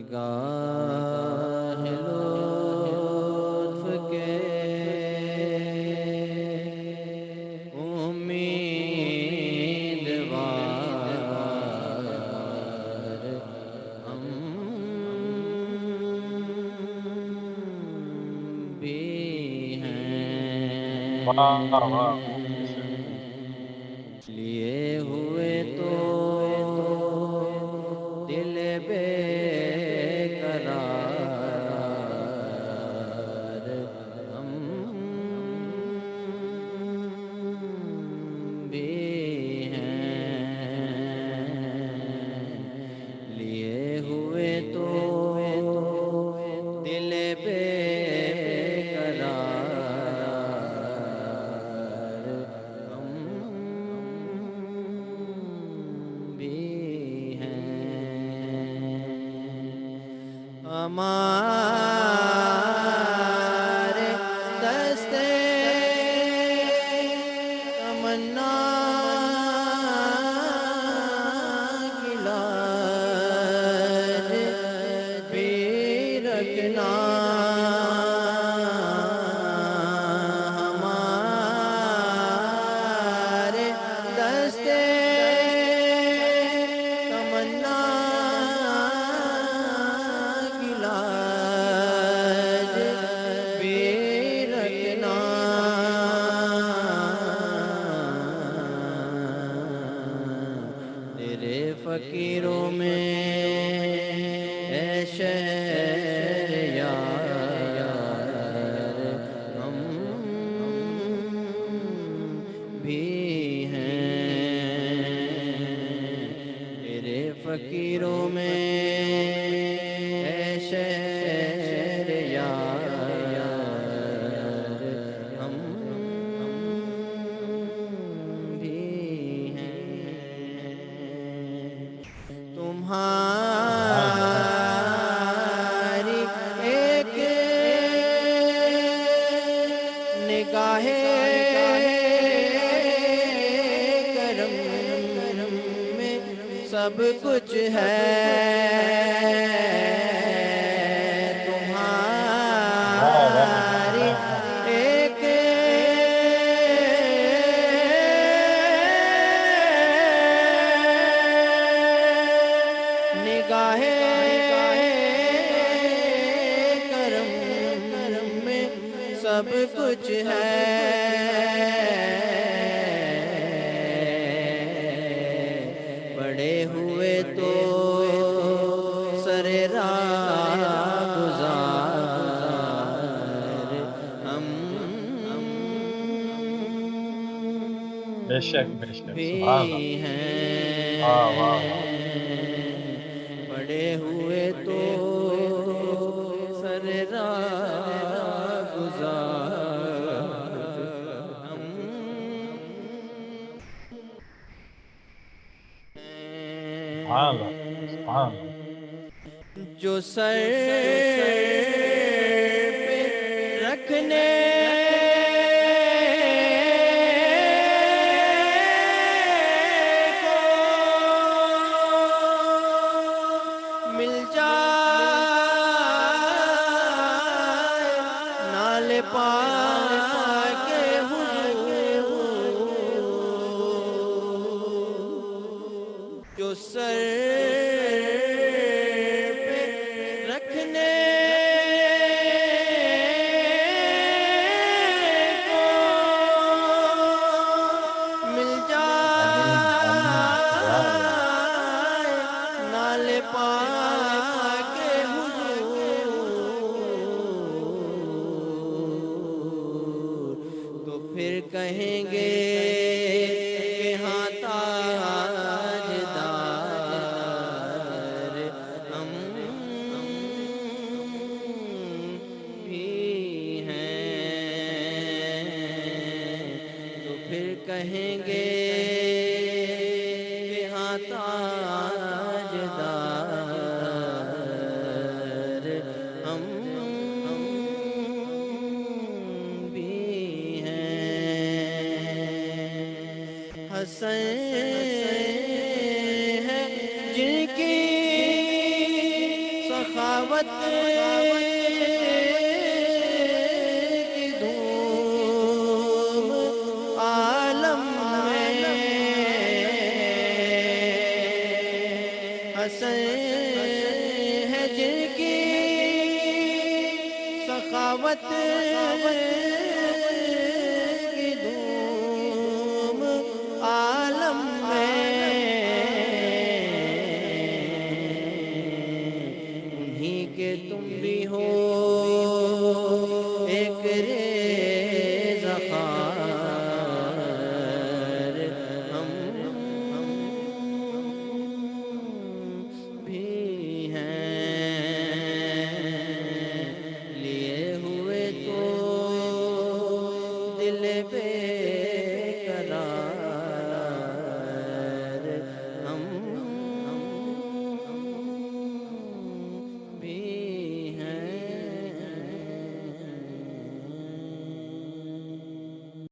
نگاہ لطف کے امیدوار ہم بھی ہیں، واہ واہ لیے ہوئے تو دل بے قرار ہم بھی ہیں، لیے ہوئے تو دل بے قرار ہم بھی ہیں، ہمارے دستے تمنا کی لاج بھی رکھنا، ہمارے دستے تمنا کی لاج بھی رکھنا، تیرے فقیروں میں اے شہر یار ہم بھی ہیں، تیرے فقیروں میں اے شہر یار ہم بھی ہیں، تمہاری ایک نگاہ کرم میں سب کچھ ہے، تمہاری ایک نگاہ کرم میں سب کچھ ہے، بڑے ہوئے تو سر راہ گزار ہم بے شک بھی سبحان اللہ ہیں، واہ واہ واہ بڑے ہوئے تو سر راہ گزار ہم سبحان اللہ سبحان اللہ جو سر پہ رکھنے کو مل جائے نال پاک حضور، جو سر پہ رکھنے کو مل آمین آمین یا اللہ جائے نال پاک حضور، تو پھر کہیں گے کہ ہاں تاجدار ہم بھی ہیں، تو پھر کہیں گے کہ ہاں تاجدار ہم بھی ہیں، حسن ہے جن کی سخاوت سخاوت کی دھوم عالم میں حسن ہے جن کی سخاوت